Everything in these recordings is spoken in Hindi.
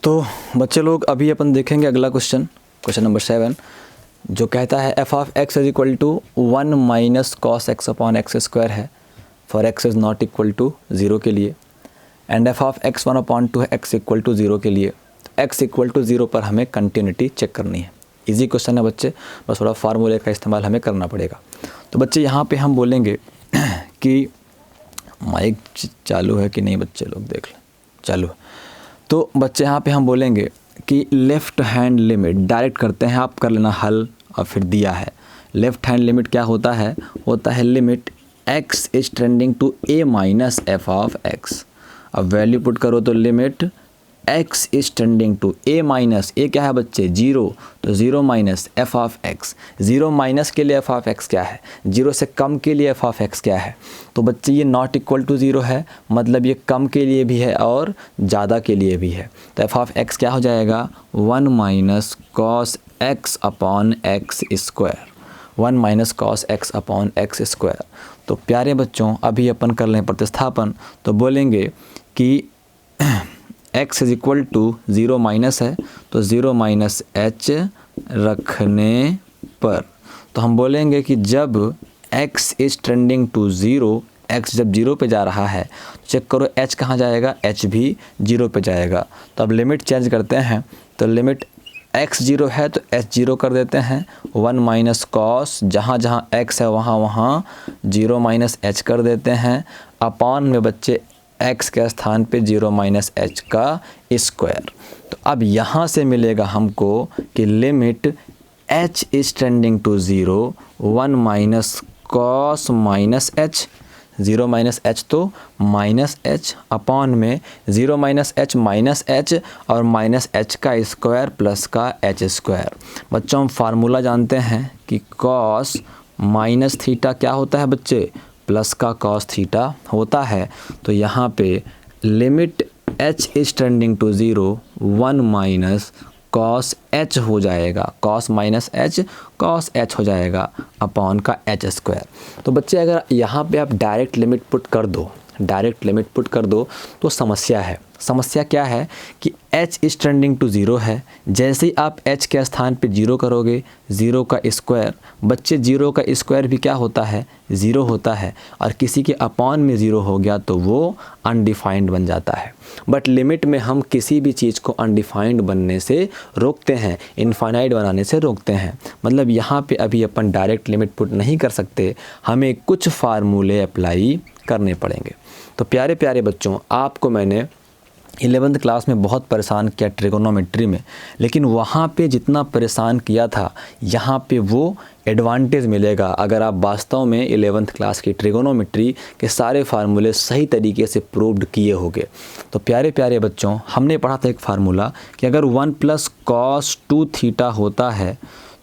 तो बच्चे लोग अभी अपन देखेंगे अगला क्वेश्चन नंबर 7 जो कहता है f of x is equal to 1 minus cos x upon x square है for x is not equal to 0 के लिए and f of x 1 upon 2 x equal to 0 के लिए। एक्स इक्वल टू 0 पर हमें कंटिन्यूटी चेक करनी है। इजी क्वेश्चन है बच्चे, बस थोड़ा फार्मूले का इस्तेमाल हमें करना पड़ेगा। तो बच्चे यहाँ पे हम बोलेंगे कि माइक चालू है कि नहीं, बच्चे लोग देख लें, चालू है। तो बच्चे यहाँ पे हम बोलेंगे कि लेफ़्ट हैंड लिमिट डायरेक्ट करते हैं, आप कर लेना हल और फिर दिया है। लेफ़्ट हैंड लिमिट क्या होता है limit x is trending to a minus f of x। अब वैल्यू पुट करो तो limit x is trending to a minus a क्या है बच्चे 0, तो 0 minus f of x। 0 minus के लिए एफ ऑफ x क्या है, 0 से कम के लिए एफ ऑफ x क्या है। तो बच्चे ये नॉट इक्वल टू 0 है, मतलब ये कम के लिए भी है और ज़्यादा के लिए भी है। तो एफ ऑफ x क्या हो जाएगा 1 minus cos x upon x square, 1 minus cos x upon x square. तो प्यारे बच्चों अभी अपन कर लें प्रतिस्थापन, तो बोलेंगे कि x is equal to 0 minus है तो 0 माइनस h रखने पर, तो हम बोलेंगे कि जब x is trending to 0, x जब 0 पे जा रहा है तो चेक करो h कहाँ जाएगा, h भी 0 पे जाएगा। तो अब लिमिट चेंज करते हैं, तो लिमिट x 0 है तो h 0 कर देते हैं, 1 माइनस कॉस जहाँ जहाँ x है वहाँ वहाँ 0 माइनस h कर देते हैं, अपॉन में बच्चे x के स्थान पे 0 माइनस h का स्क्वायर। तो अब यहाँ से मिलेगा हमको कि limit h is trending to 0, 1 minus cos minus h, 0 minus h तो माइनस h, अपॉन में 0 माइनस h और माइनस h का स्क्वायर प्लस का h स्क्वायर। बच्चों हम फार्मूला जानते हैं कि कॉस माइनस थीटा क्या होता है बच्चे, प्लस का कॉस थीटा होता है। तो यहाँ पे limit h is trending to 0, 1 minus cos h हो जाएगा, cos minus h cos h हो जाएगा अपॉन का h स्क्वायर। तो बच्चे अगर यहाँ पे आप डायरेक्ट लिमिट पुट कर दो तो समस्या क्या है कि h इज ट्रेंडिंग टू 0 है। जैसे ही आप h के स्थान पे 0 करोगे, 0 का स्क्वायर, बच्चे 0 का स्क्वायर भी क्या होता है 0 होता है, और किसी के अपॉन में 0 हो गया तो वो अनडिफाइंड बन जाता है। बट लिमिट में हम किसी भी चीज़ को अनडिफाइंड बनने से रोकते हैं, इनफाइनाइट बनाने से रोकते हैं। मतलब यहाँ पे अभी अपन डायरेक्ट लिमिट पुट नहीं कर सकते, हमें कुछ फार्मूले अप्लाई करने पड़ेंगे। तो प्यारे प्यारे बच्चों आपको मैंने 11th क्लास में बहुत परेशान किया ट्रिगोनोमेट्री में, लेकिन वहाँ पे जितना परेशान किया था यहाँ पे वो एडवांटेज मिलेगा अगर आप वास्तव में 11th क्लास की ट्रिगोनोमेट्री के सारे फार्मूले सही तरीके से प्रूव्ड किए होंगे। तो प्यारे प्यारे बच्चों हमने पढ़ा था एक फार्मूला कि अगर 1 प्लस कॉस 2 थीटा होता है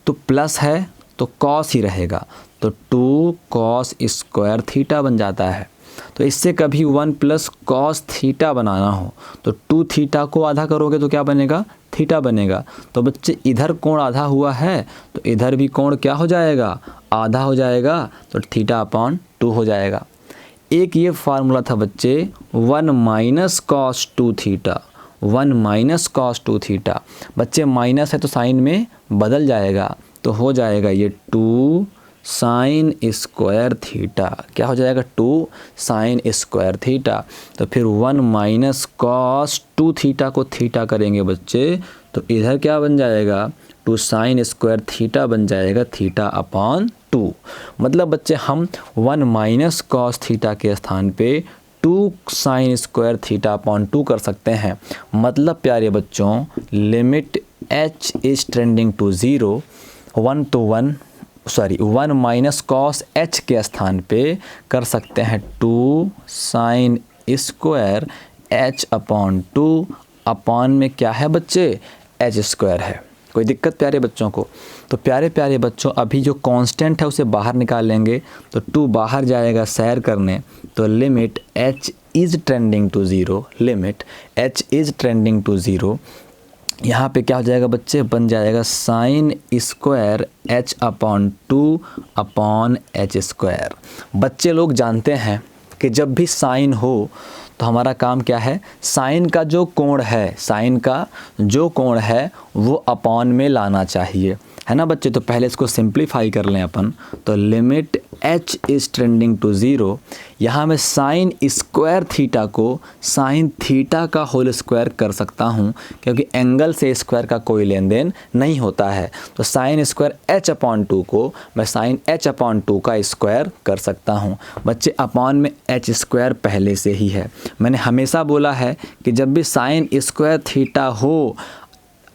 तो प्लस है तो कॉस ही रहेगा, तो 2 कॉस स्क्वायर थीटा बन जाता है। तो इससे कभी 1 प्लस कॉस थीटा बनाना हो तो 2 थीटा को आधा करोगे तो क्या बनेगा, थीटा बनेगा। तो बच्चे इधर कोण आधा हुआ है तो इधर भी कोण क्या हो जाएगा, आधा हो जाएगा, तो थीटा अपॉन 2 हो जाएगा। एक ये फार्मूला था बच्चे 1 minus cos 2 theta, 1 minus cos 2 theta, बच्चे माइनस है तो साइन में बदल जाएगा, तो हो जाएगा ये 2 साइन स्क्वायर थीटा, क्या हो जाएगा 2 साइन स्क्वायर थीटा। तो फिर 1 माइनस कॉस 2 थीटा को थीटा करेंगे बच्चे तो इधर क्या बन जाएगा 2 साइन स्क्वायर थीटा बन जाएगा, थीटा अपॉन 2। मतलब बच्चे हम 1 माइनस कॉस थीटा के स्थान पे 2 साइन स्क्वायर थीटा अपॉन 2 कर सकते हैं। मतलब प्यारे बच्चों limit h is trending to 0, 1 minus cos h के स्थान पे कर सकते हैं 2 sine square h upon 2, upon में क्या है बच्चे h स्क्वायर है। कोई दिक्कत प्यारे बच्चों को? तो प्यारे प्यारे बच्चों अभी जो कांस्टेंट है उसे बाहर निकाल लेंगे तो 2 बाहर जाएगा सैर करने, तो limit h is trending to 0, limit h is trending to 0, यहाँ पे क्या हो जाएगा बच्चे, बन जाएगा sine square h upon 2 upon h square. बच्चे लोग जानते हैं कि जब भी साइन हो तो हमारा काम क्या है, साइन का जो कोण है, साइन का जो कोण है वो अपॉन में लाना चाहिए, है ना बच्चे। तो पहले इसको सिंप्लीफाई कर लें अपन। तो limit h is tending to 0, यहाँ मैं साइन स्क्वायर थीटा को साइन थीटा का होल स्क्वायर कर सकता हूँ, क्योंकि एंगल से स्क्वायर का कोई लेन देन नहीं होता है। तो साइन स्क्वायर h/2 को मैं साइन h/2 का स्क्वायर कर सकता हूँ। बच्चे अपॉन में h स्क्वायर पहले से ही है। मैंने हमेशा बोला है कि जब भी साइन स्क्वायर थीटा हो,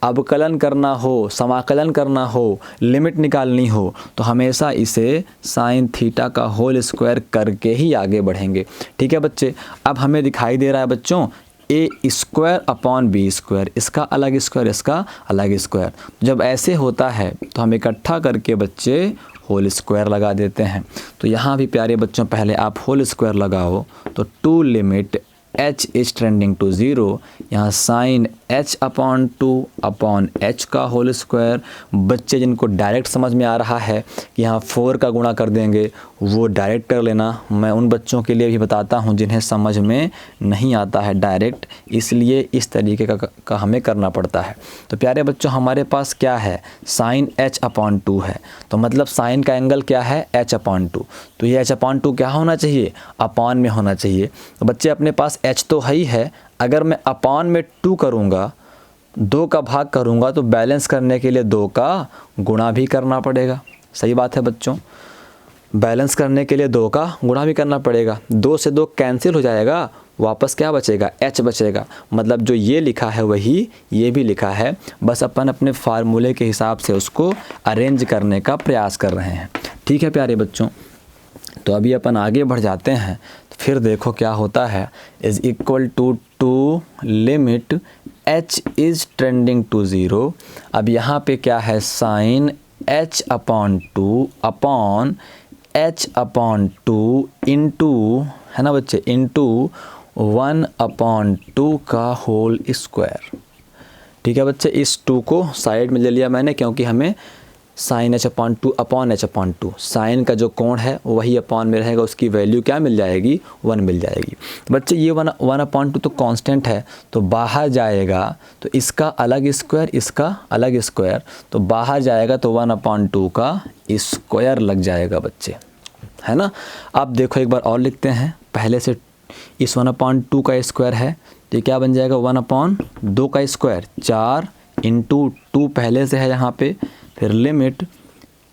अवकलन करना हो, समाकलन करना हो, लिमिट निकालनी हो, तो हमेशा इसे साइन थीटा का होल स्क्वायर करके ही आगे बढ़ेंगे। ठीक है बच्चे। अब हमें दिखाई दे रहा है बच्चों ए स्क्वायर अपॉन बी स्क्वायर, इसका अलग स्क्वायर, इसका अलग स्क्वायर। जब ऐसे होता है तो हम इकट्ठा करके बच्चे होल स्क्वायर लगा देते हैं। तो यहाँ भी प्यारे बच्चों पहले आप होल स्क्वायर लगाओ। तो 2 limit h is tending to 0, यहाँ साइन h/2 अपॉन h का होल स्क्वायर। बच्चे जिनको डायरेक्ट समझ में आ रहा है कि यहाँ 4 का गुणा कर देंगे, वो डायरेक्ट कर लेना। मैं उन बच्चों के लिए भी बताता हूँ जिन्हें समझ में नहीं आता है डायरेक्ट, इसलिए इस तरीके का हमें करना पड़ता है। तो प्यारे बच्चों हमारे पास क्या है, साइन h/2 है, तो मतलब साइन का एंगल क्या है, h/2। तो ये h/2 क्या होना चाहिए, अपॉन में होना चाहिए। तो बच्चे अपने पास h तो है ही है, अगर मैं अपॉन में 2 करूँगा, 2 का भाग करूँगा, तो बैलेंस करने के लिए 2 का गुणा भी करना पड़ेगा। सही बात है बच्चों, बैलेंस करने के लिए 2 का गुणा भी करना पड़ेगा। 2 से 2 कैंसिल हो जाएगा, वापस क्या बचेगा, h बचेगा। मतलब जो ये लिखा है वही ये भी लिखा है, बस अपन अपने फार्मूले के हिसाब से उसको अरेंज करने का प्रयास कर रहे हैं। ठीक है प्यारे बच्चों, तो अभी अपन आगे बढ़ जाते हैं। फिर देखो क्या होता है, is equal to limit h is tending to 0। अब यहाँ पे क्या है, sign h/2 upon h/2 into, है ना बच्चे, इंटू 1/2 का होल स्क्वायर। ठीक है बच्चे, इस 2 को साइड में ले लिया मैंने, क्योंकि हमें sign h/2 upon h/2, sign का जो कोण है वही अपॉन में रहेगा, उसकी वैल्यू क्या मिल जाएगी, 1 मिल जाएगी। तो बच्चे ये 1/2 तो कांस्टेंट है, तो बाहर जाएगा तो इसका अलग स्क्वायर, इसका अलग स्क्वायर, तो बाहर जाएगा तो 1/2 का स्क्वायर लग जाएगा बच्चे, है ना। अब देखो एक बार और लिखते हैं, पहले से इस 1/2 का स्क्वायर है, तो क्या बन जाएगा, 1/2 का स्क्वायर, 4 इंटू 2 पहले से है यहाँ पे, फिर limit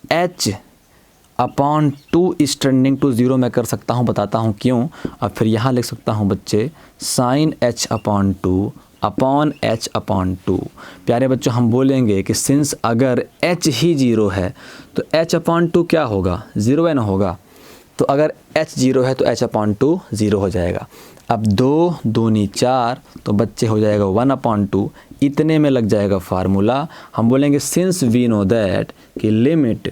h/2 is tending to 0 मैं कर सकता हूँ, बताता हूँ क्यों। अब फिर यहाँ लिख सकता हूँ बच्चे साइन h/2 अपॉन h/2। प्यारे बच्चों हम बोलेंगे कि सिंस अगर h ही 0 है तो h/2 क्या होगा, 0 है ना होगा। तो अगर h 0 है तो h/2 0 हो जाएगा। अब 2 दूनी 4, तो बच्चे हो जाएगा 1/2, इतने में लग जाएगा फार्मूला। हम बोलेंगे सिंस वी नो दैट कि limit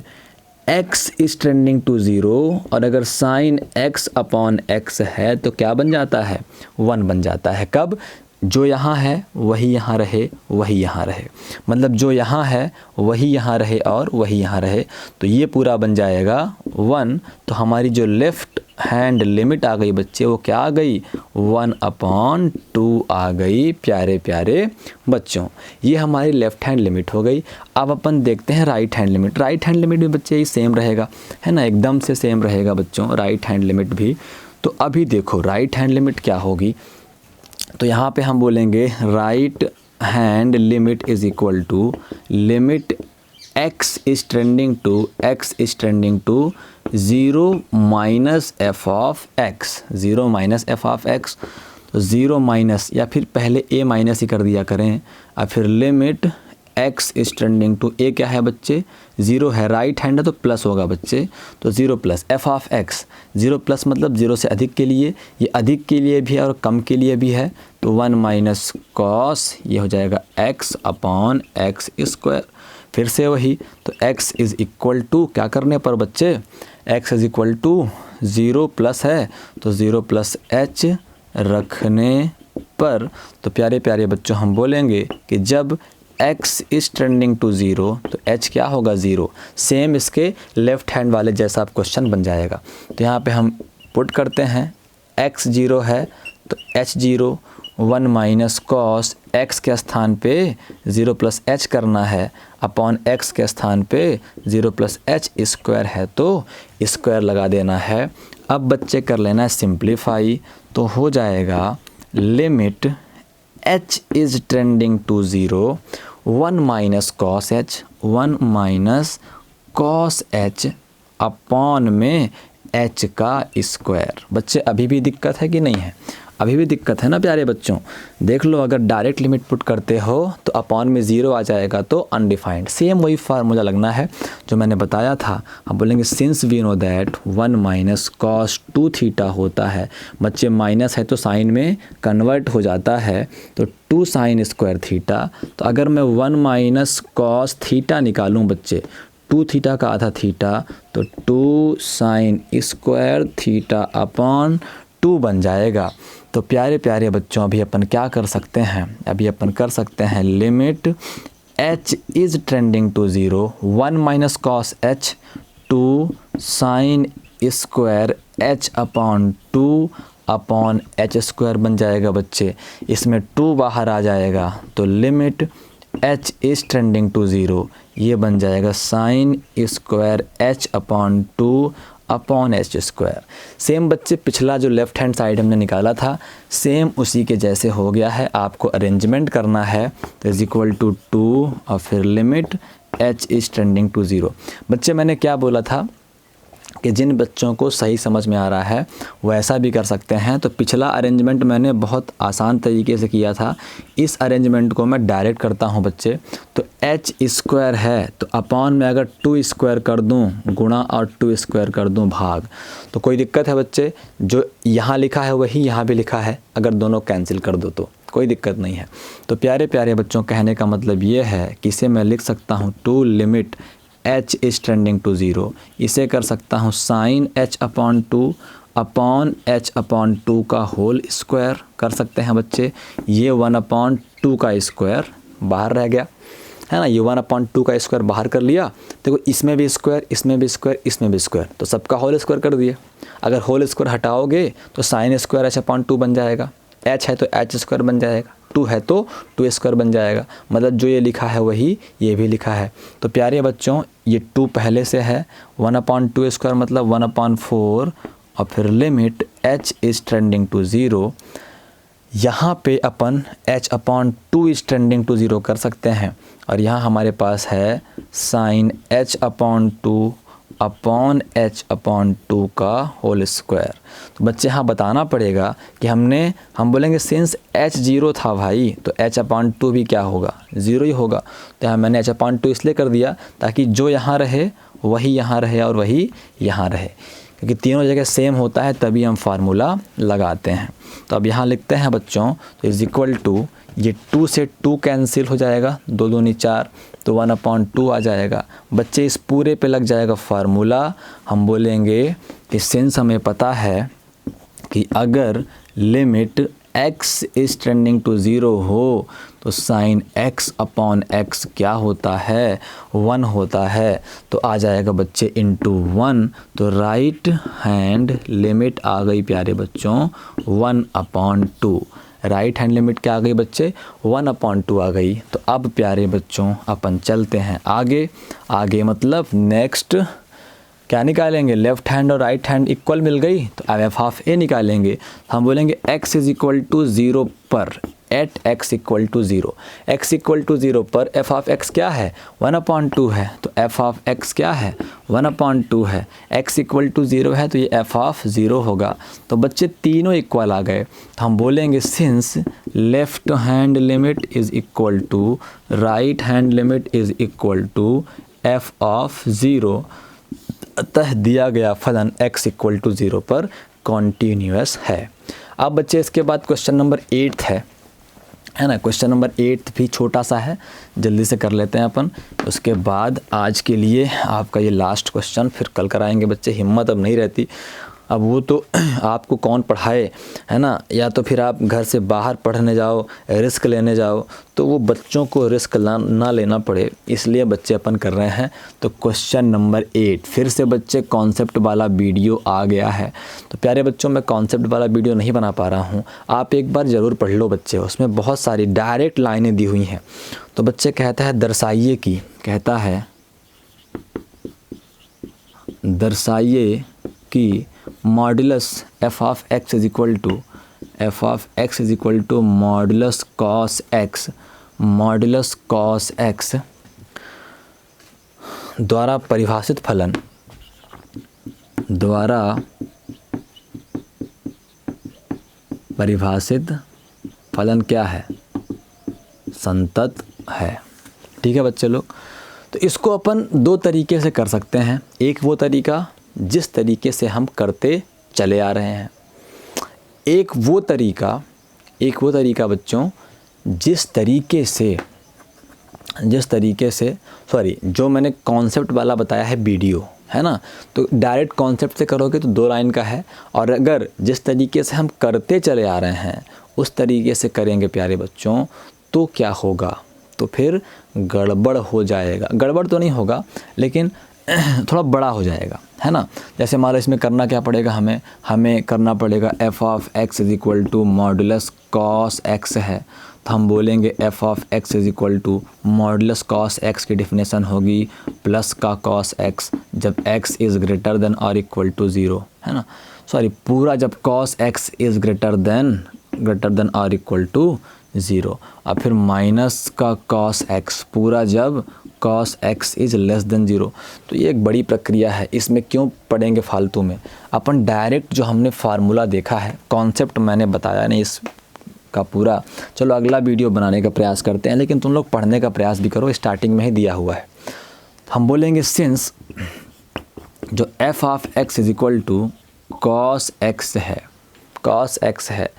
x is tending to 0, और अगर साइन x/x है तो क्या बन जाता है, 1 बन जाता है। कब, जो यहाँ है वही यहाँ रहे, वही यहाँ रहे, मतलब जो यहाँ है वही यहाँ रहे और वही यहाँ रहे, तो ये पूरा बन जाएगा 1। तो हमारी जो लेफ़्ट हैंड लिमिट आ गई बच्चे, वो क्या आ गई, 1/2 आ गई। प्यारे प्यारे बच्चों, ये हमारी लेफ़्ट हैंड लिमिट हो गई। अब अपन देखते हैं right hand limit. Right hand limit भी बच्चे ही सेम रहेगा, है ना, एकदम से सेम रहेगा बच्चों राइट हैंड लिमिट भी। तो अभी देखो राइट हैंड लिमिट क्या होगी, तो यहाँ पे हम बोलेंगे right hand limit is equal to limit x is tending to 0 minus f of x, 0 minus f of x। तो 0 माइनस, या फिर पहले a माइनस ही कर दिया करें, और फिर limit x is tending to, a क्या है बच्चे, 0 है, राइट हैंड है तो प्लस होगा बच्चे, तो 0 plus f of x, 0 plus मतलब 0 से अधिक के लिए, ये अधिक के लिए भी है और कम के लिए भी है, तो 1 माइनस कॉस, ये हो जाएगा x अपॉन x स्क्वायर। फिर से वही, तो x इज़ इक्वल टू, क्या करने पर बच्चे, x is equal to 0 plus है तो 0 प्लस h रखने पर, तो प्यारे प्यारे बच्चों हम बोलेंगे कि जब x इज़ टेंडिंग टू 0 तो h क्या होगा, 0। सेम इसके लेफ़्ट हैंड वाले जैसा आप क्वेश्चन बन जाएगा। तो यहाँ पे हम पुट करते हैं x 0 है तो h0 1 माइनस कॉस x के स्थान पे 0 प्लस h करना है, अपॉन x के स्थान पे 0 प्लस h स्क्वायर है तो स्क्वायर लगा देना है। अब बच्चे कर लेना है सिंप्लीफाई, तो हो जाएगा limit h is trending to 0 1 minus cos h 1 minus cos h upon में h का स्क्वायर। बच्चे अभी भी दिक्कत है कि नहीं है? अभी भी दिक्कत है ना प्यारे बच्चों। देख लो, अगर डायरेक्ट लिमिट पुट करते हो तो अपॉन में 0 आ जाएगा तो अनडिफाइंड। सेम वही फार्मूला लगना है जो मैंने बताया था। हम बोलेंगे since we know that 1 minus cos 2 theta होता है। बच्चे माइनस है तो साइन में कन्वर्ट हो जाता है, तो 2 साइन स्क्वायर थीटा। तो अगर मैं 1 माइनस कॉस थीटा निकालूँ बच्चे, 2 थीटा का आधा थीटा, तो 2 साइन स्क्वायर थीटा अपॉन 2 बन जाएगा। तो प्यारे प्यारे बच्चों, अभी अपन क्या कर सकते हैं? अभी अपन कर सकते हैं limit h is trending to 0 1 minus cos h 2 sine square h upon 2 upon h square बन जाएगा बच्चे। इसमें 2 बाहर आ जाएगा तो limit h is trending to 0 ये बन जाएगा sine square h upon 2 upon h square. Same बच्चे पिछला जो लेफ़्ट हैंड साइड हमने निकाला था सेम उसी के जैसे हो गया है। आपको अरेंजमेंट करना है, तो इज़ इक्वल टू 2 और फिर limit h is trending to 0। बच्चे मैंने क्या बोला था कि जिन बच्चों को सही समझ में आ रहा है वो ऐसा भी कर सकते हैं। तो पिछला अरेंजमेंट मैंने बहुत आसान तरीके से किया था, इस अरेंजमेंट को मैं डायरेक्ट करता हूं बच्चे। तो h स्क्वायर है तो अपॉन में अगर 2 स्क्वायर कर दूं गुणा और 2 स्क्वायर कर दूं भाग, तो कोई दिक्कत है बच्चे? जो यहाँ लिखा है वही यहाँ भी लिखा है, अगर दोनों कैंसिल कर दो तो कोई दिक्कत नहीं है। तो प्यारे प्यारे बच्चों, कहने का मतलब ये है कि इसे मैं लिख सकता हूँ to limit h is trending to 0। इसे कर सकता हूँ sine h upon 2 upon h upon 2 का होल स्क्वायर कर सकते हैं बच्चे। ये 1 अपॉन 2 का स्क्वायर बाहर रह गया है ना, ये 1 अपॉन 2 का स्क्वायर बाहर कर लिया। देखो इसमें भी स्क्वायर, इसमें भी स्क्वायर, इसमें भी स्क्वायर, तो सबका होल स्क्वायर कर दिए। अगर होल स्क्वायर हटाओगे तो साइन स्क्वायर h अपॉन 2 बन जाएगा, h है तो h स्क्वायर बन जाएगा, 2 है तो 2 स्क्वायर बन जाएगा। मतलब जो ये लिखा है वही ये भी लिखा है। तो प्यारे बच्चों, ये 2 पहले से है, 1 अपॉन 2 स्क्वायर मतलब 1 अपॉन 4 और फिर limit h is trending to 0। यहाँ पे अपन h upon 2 is trending to 0 कर सकते हैं, और यहाँ हमारे पास है sine h upon 2 upon h upon 2 का होल स्क्वायर। तो बच्चे यहाँ बताना पड़ेगा कि हम बोलेंगे सिंस h 0 था भाई, तो h अपॉन 2 भी क्या होगा? 0 ही होगा। तो यहाँ मैंने h अपॉन 2 इसलिए कर दिया ताकि जो यहाँ रहे वही यहाँ रहे और वही यहाँ रहे, क्योंकि तीनों जगह सेम होता है तभी हम फार्मूला लगाते हैं। तो अब यहाँ लिखते हैं बच्चों, तो इज़ इक्वल टू, ये 2 से 2 कैंसिल हो जाएगा, 2 दूनी 4, तो 1 अपॉन 2 आ जाएगा बच्चे। इस पूरे पे लग जाएगा फार्मूला। हम बोलेंगे कि सिंस हमें पता है कि अगर limit x is trending to 0 हो तो साइन x अपॉन x क्या होता है? 1 होता है। तो आ जाएगा बच्चे इंटू 1, तो राइट हैंड लिमिट आ गई प्यारे बच्चों 1 अपॉन 2। राइट हैंड लिमिट क्या आ गई बच्चे? 1 अपॉन 2 आ गई। तो अब प्यारे बच्चों अपन चलते हैं आगे। आगे मतलब नेक्स्ट क्या निकालेंगे? लेफ्ट हैंड और राइट हैंड इक्वल मिल गई तो अब एफ ऑफ ए निकालेंगे। हम बोलेंगे x इज़ इक्वल टू 0 पर, at x equal to 0, x equal to 0 पर एफ ऑफ x क्या है? 1 अपॉन 2 है, तो एफ ऑफ x क्या है? 1 अपॉन 2 है। x इक्वल टू 0 है तो ये एफ ऑफ 0 होगा। तो बच्चे तीनों इक्वल आ गए, तो हम बोलेंगे since left hand limit is equal to right hand limit is equal to F of 0, अतः दिया गया फलन x इक्वल टू 0 पर कॉन्टीन्यूअस है। अब बच्चे इसके बाद क्वेश्चन नंबर 8 है ना। क्वेश्चन नंबर 8 भी छोटा सा है, जल्दी से कर लेते हैं अपन। उसके बाद आज के लिए आपका ये लास्ट क्वेश्चन, फिर कल कराएंगे बच्चे, हिम्मत अब नहीं रहती। अब वो तो आपको कौन पढ़ाए, है ना, या तो फिर आप घर से बाहर पढ़ने जाओ, रिस्क लेने जाओ, तो वो बच्चों को रिस्क ना लेना पड़े, इसलिए बच्चे अपन कर रहे हैं। तो क्वेश्चन नंबर 8 फिर से बच्चे कॉन्सेप्ट वाला वीडियो आ गया है। तो प्यारे बच्चों, मैं कॉन्सेप्ट वाला वीडियो नहीं बना पा रहा हूँ, आप एक बार ज़रूर पढ़ लो बच्चे, उसमें बहुत सारी डायरेक्ट लाइनें दी हुई हैं। तो बच्चे कहता है दर्शाइए कि, कहता है दर्शाइए कि modulus F of x is equal to modulus cos X, modulus cos X द्वारा परिभाषित फलन, द्वारा परिभाषित फलन क्या है, संतत है। ठीक है बच्चे लोग, तो इसको अपन दो तरीके से कर सकते हैं। एक वो तरीका जिस तरीके से हम करते चले आ रहे हैं, एक वो तरीका बच्चों जिस तरीके से जो मैंने कॉन्सेप्ट वाला बताया है वीडियो, है ना, तो डायरेक्ट कॉन्सेप्ट से करोगे तो 2 लाइन का है, और अगर जिस तरीके से हम करते चले आ रहे हैं उस तरीके से करेंगे प्यारे बच्चों, तो क्या होगा, तो फिर गड़बड़ हो जाएगा। गड़बड़ तो नहीं होगा लेकिन थोड़ा बड़ा हो जाएगा, है ना। जैसे मान लो इसमें करना क्या पड़ेगा, हमें करना पड़ेगा F of x is equal to modulus cos X है, तो हम बोलेंगे F of x is equal to modulus cos X की डेफिनेशन होगी प्लस का कॉस एक्स जब एक्स इज़ ग्रेटर देन और इक्वल टू 0, है ना, पूरा जब cos X is greater than और इक्वल टू 0, और फिर माइनस का कॉस एक्स पूरा जब cos X is less than 0। तो ये एक बड़ी प्रक्रिया है, इसमें क्यों पढ़ेंगे फालतू में, अपन डायरेक्ट जो हमने फार्मूला देखा है, कॉन्सेप्ट मैंने बताया नहीं इसका पूरा। चलो अगला वीडियो बनाने का प्रयास करते हैं, लेकिन तुम लोग पढ़ने का प्रयास भी करो, स्टार्टिंग में ही दिया हुआ है। हम बोलेंगे सिंस जो F of x is equal to cos X है,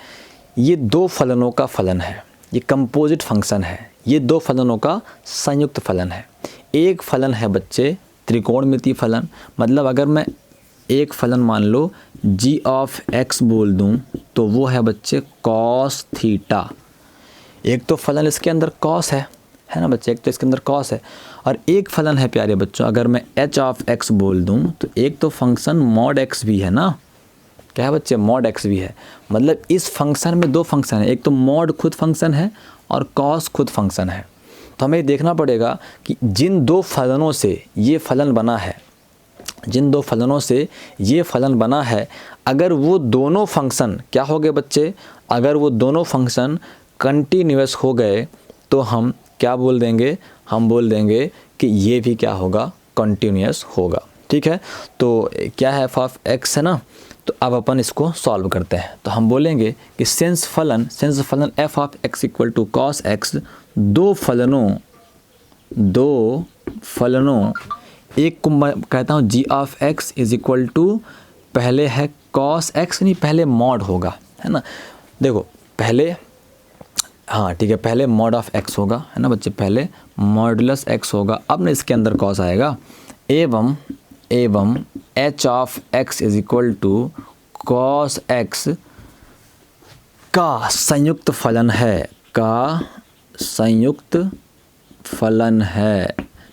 ये 2 फलनों का फलन है, ये कंपोजिट फंक्शन है, ये 2 फलनों का संयुक्त फलन है। एक फलन है बच्चे त्रिकोणमितीय फलन, मतलब अगर मैं एक फलन मान लो g ऑफ x बोल दूं तो वो है बच्चे कॉस थीटा। एक तो फलन इसके अंदर कॉस है ना बच्चे, एक तो इसके अंदर कॉस है, और एक फलन है प्यारे बच्चों अगर मैं h ऑफ x बोल दूं तो एक तो फंक्शन मॉड x भी है ना, क्या है बच्चे, मॉड x भी है। मतलब इस फंक्शन में 2 फंक्शन है, एक तो मॉड खुद फंक्शन है और कॉस खुद फंक्शन है। तो हमें देखना पड़ेगा कि जिन 2 फलनों से ये फलन बना है, अगर वो दोनों फंक्शन क्या हो गए बच्चे, अगर वो दोनों फंक्शन कंटिन्यूअस हो गए तो हम क्या बोल देंगे, हम बोल देंगे कि ये भी क्या होगा, कंटिन्यूअस होगा। ठीक है, तो क्या है एफ ऑफ एक्स है ना, तो अब अपन इसको सॉल्व करते हैं। तो हम बोलेंगे कि सिंस फलन F of X equal to cos X, 2 फलनों एक को मैं कहता हूँ g of x is equal to, पहले है कॉस x, नहीं पहले मॉड होगा, है ना, देखो पहले, हाँ ठीक है, पहले मॉड ऑफ x होगा, है ना बच्चे, पहले मॉडुलस x होगा, अब ना इसके अंदर कॉस आएगा, एवं h of x is equal to cos x का संयुक्त फलन है,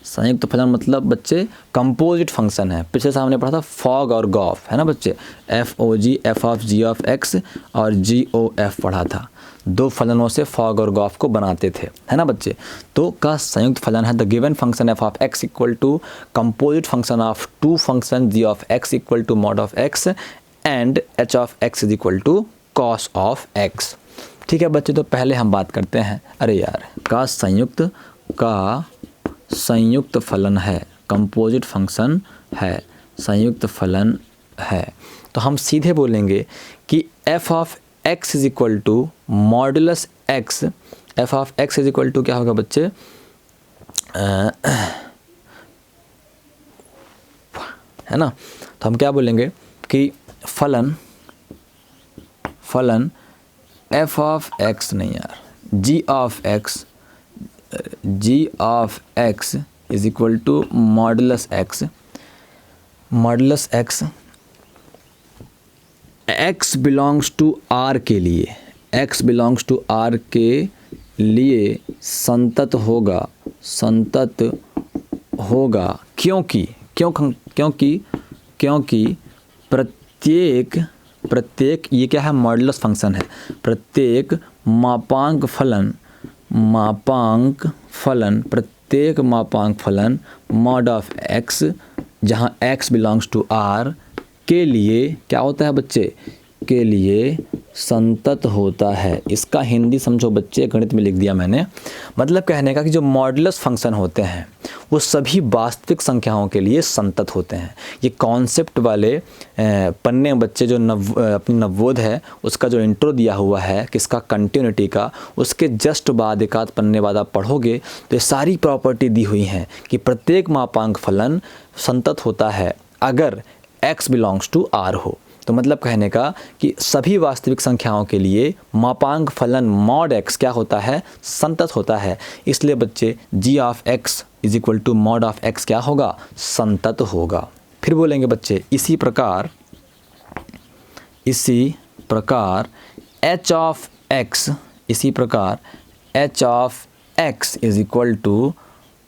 संयुक्त फलन मतलब बच्चे कंपोजिट फंक्शन है। पिछले सामने पढ़ा था फॉग और गॉफ, है ना बच्चे, FOG F of G of X और GOF पढ़ा था, 2 फलनों से फॉग और गॉफ को बनाते थे, है ना बच्चे। तो का संयुक्त फलन है the given function F of X equal to composite function of 2 function g of x equal to mod of x and h of x is equal to cos of x। ठीक है बच्चे, तो पहले हम बात करते हैं, अरे यार, का संयुक्त फलन है, कंपोजिट फंक्शन है, संयुक्त फलन है, तो हम सीधे बोलेंगे कि f of x is equal to modulus x, f of x is equal to क्या होगा बच्चे, है ना, तो हम क्या बोलेंगे कि फलन f ऑफ x नहीं यार, g of x is equal to modulus x x belongs to r के लिए, x बिलोंग्स टू r के लिए संतत होगा क्योंकि प्रत्येक ये क्या है, मॉडुलस फंक्शन है, प्रत्येक मापांक फलन मॉड ऑफ x, जहाँ x बिलोंग्स टू r के लिए क्या होता है बच्चे, के लिए संतत होता है। इसका हिंदी समझो बच्चे, गणित में लिख दिया मैंने। मतलब कहने का कि जो मॉडुलस फंक्शन होते हैं वो सभी वास्तविक संख्याओं के लिए संतत होते हैं। ये कॉन्सेप्ट वाले पन्ने बच्चे जो अपनी नवोद है उसका जो इंट्रो दिया हुआ है किसका, कंटिन्यूटी का, उसके जस्ट बाद एक आध पन्ने बाद आप पढ़ोगे तो ये सारी प्रॉपर्टी दी हुई हैं कि प्रत्येक मापांक फलन संतत होता है अगर x बिलोंग्स टू r हो। तो मतलब कहने का कि सभी वास्तविक संख्याओं के लिए मापांक फलन मॉड x क्या होता है, संतत होता है। इसलिए बच्चे g of x is equal to mod of x क्या होगा, संतत होगा। फिर बोलेंगे बच्चे इसी प्रकार h of x is equal to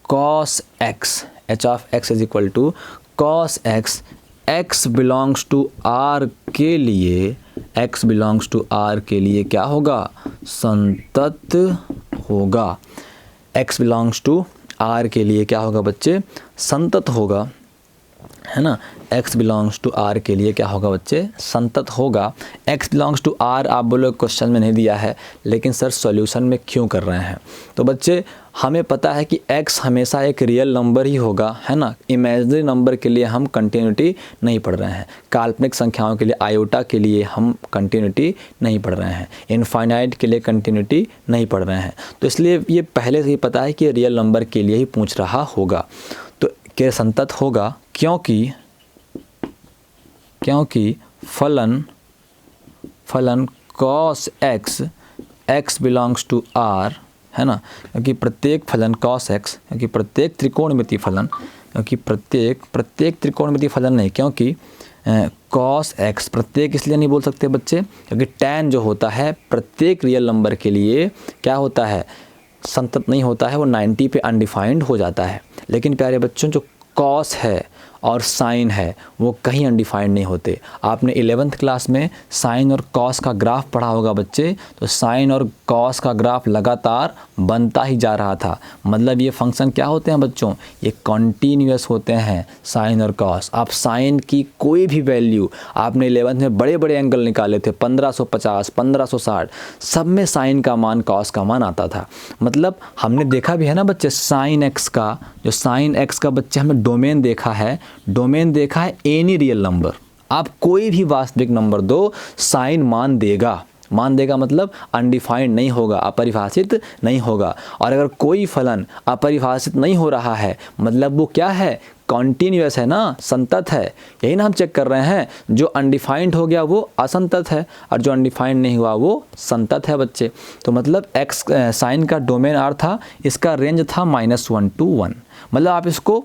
cos x, h of x is equal to cos x, x belongs to r के लिए क्या होगा, संतत होगा। x बिलोंग्स टू r के लिए क्या होगा बच्चे, संतत होगा, है ना। x बिलोंग्स टू r के लिए क्या होगा बच्चे, संतत होगा। x बिलोंग्स टू r आप बोलो क्वेश्चन में नहीं दिया है, लेकिन सर सॉल्यूशन में क्यों कर रहे हैं। तो बच्चे हमें पता है कि x हमेशा एक रियल नंबर ही होगा, है ना। इमेजिनरी नंबर के लिए हम कंटिन्यूटी नहीं पढ़ रहे हैं, काल्पनिक संख्याओं के लिए आयोटा के लिए हम कंटिन्यूटी नहीं पढ़ रहे हैं, इनफाइनाइट के लिए कंटिन्यूटी नहीं पढ़ रहे हैं। तो इसलिए ये पहले से ही पता है कि रियल नंबर के लिए ही पूछ रहा होगा। तो क्या संतत होगा क्योंकि फलन cos x belongs to r, है ना। क्योंकि प्रत्येक फलन cos x, क्योंकि प्रत्येक त्रिकोणमितीय फलन, क्योंकि प्रत्येक त्रिकोणमितीय फलन नहीं, क्योंकि cos x प्रत्येक इसलिए नहीं बोल सकते बच्चे क्योंकि tan जो होता है प्रत्येक रियल नंबर के लिए क्या होता है, संतत नहीं होता है, वो 90 पे अनडिफाइंड हो जाता है। लेकिन प्यारे बच्चों जो cos है और साइन है वो कहीं अनडिफाइंड नहीं होते। आपने 11th क्लास में साइन और कॉस का ग्राफ पढ़ा होगा बच्चे, तो साइन और कॉस का ग्राफ लगातार बनता ही जा रहा था। मतलब ये फंक्शन क्या होते हैं बच्चों, ये कॉन्टीन्यूअस होते हैं साइन और कॉस। आप साइन की कोई भी वैल्यू, आपने 11th में बड़े बड़े एंगल निकाले थे 1550, 1560, सब में साइन का मान कॉस का मान आता था। मतलब हमने देखा भी है ना बच्चे, साइन एक्स का, जो साइन एक्स का बच्चे हमने डोमेन देखा है एनी रियल नंबर। आप कोई भी वास्तविक नंबर दो, साइन मान देगा मतलब अनडिफाइंड नहीं होगा, अपरिभाषित नहीं होगा। और अगर कोई फलन अपरिभाषित नहीं हो रहा है मतलब वो क्या है, कॉन्टीन्यूअस है ना, संतत है। यही ना हम चेक कर रहे हैं, जो अनडिफाइंड हो गया वो असंतत है और जो अनडिफाइंड नहीं हुआ वो संतत है बच्चे। तो मतलब एक्स साइन का डोमेन आर था, इसका रेंज था -1 to 1। मतलब आप इसको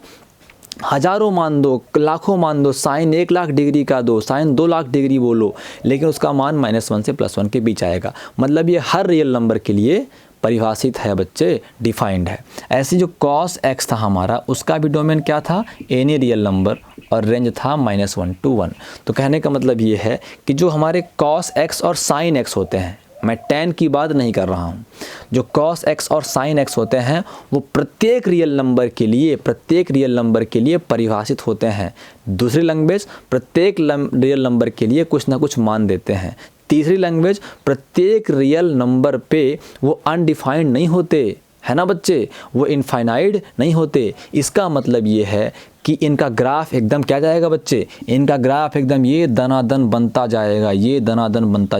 हज़ारों मान दो, लाखों मान दो, साइन 1 लाख डिग्री का दो, साइन 2 लाख डिग्री बोलो, लेकिन उसका मान -1 से +1 के बीच आएगा। मतलब ये हर रियल नंबर के लिए परिभाषित है बच्चे, डिफाइंड है। ऐसे जो cos x था हमारा, उसका भी डोमेन क्या था, एनी रियल नंबर, और रेंज था -1 to 1। तो कहने का मतलब ये है कि जो हमारे cos x और sin x होते हैं, मैं tan की बात नहीं कर रहा हूँ, जो cos x और sin x होते हैं वो प्रत्येक रियल नंबर के लिए परिभाषित होते हैं। दूसरी लैंग्वेज, प्रत्येक रियल नंबर के लिए कुछ ना कुछ मान देते हैं। तीसरी लैंग्वेज, प्रत्येक रियल नंबर पे वो अनडिफाइंड नहीं होते, है ना बच्चे, वो इनफाइनाइट नहीं होते। इसका मतलब ये है कि इनका ग्राफ एकदम क्या जाएगा बच्चे, इनका ग्राफ एकदम ये दनादन बनता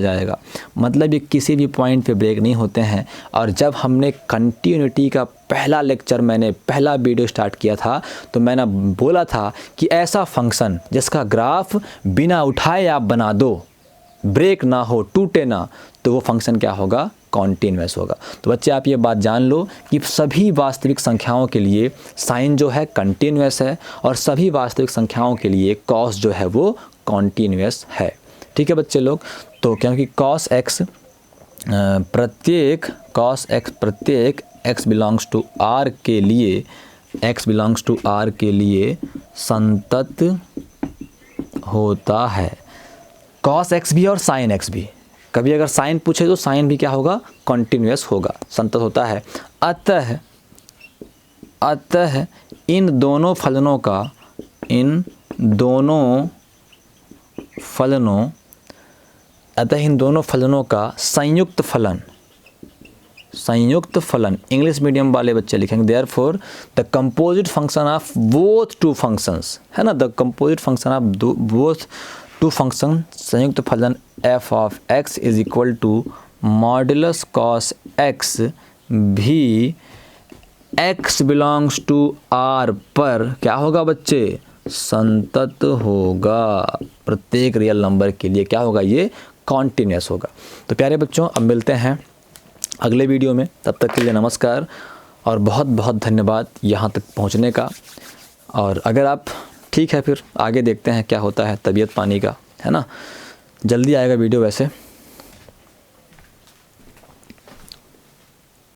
जाएगा। मतलब ये किसी भी पॉइंट पे ब्रेक नहीं होते हैं। और जब हमने कंटिन्यूटी का पहला लेक्चर, मैंने पहला वीडियो स्टार्ट किया था, तो मैंने बोला था कि ऐसा फंक्शन जिसका ग्राफ बिना उठाए आप बना दो, ब्रेक ना हो, टूटे ना, तो वो फंक्शन क्या होगा, कॉन्टीन्यूअस होगा। तो बच्चे आप ये बात जान लो कि सभी वास्तविक संख्याओं के लिए साइन जो है कंटीन्यूअस है और सभी वास्तविक संख्याओं के लिए कॉस जो है वो कॉन्टीन्यूअस है। ठीक है बच्चे लोग। तो क्योंकि cos x प्रत्येक x बिलोंग्स टू r के लिए संतत होता है। cos x भी और sin x भी, कभी अगर sin पूछे तो sin भी क्या होगा, कॉन्टिन्यूस होगा, संतत होता है। अतः इन दोनों फलनों का संयुक्त फलन इंग्लिश मीडियम वाले बच्चे लिखेंगे therefore the composite function of both two functions, है ना, the composite function of both two function संयुक्त फलन f of x is equal to modulus cos x भी x बिलोंग्स टू r पर क्या होगा बच्चे, संतत होगा। प्रत्येक रियल नंबर के लिए क्या होगा, ये कॉन्टिन्यूस होगा। तो प्यारे बच्चों, अब मिलते हैं अगले वीडियो में, तब तक के लिए नमस्कार और बहुत बहुत धन्यवाद यहाँ तक पहुँचने का। और अगर आप ठीक है फिर आगे देखते हैं क्या होता है तबीयत पानी का, है ना, जल्दी आएगा वीडियो वैसे।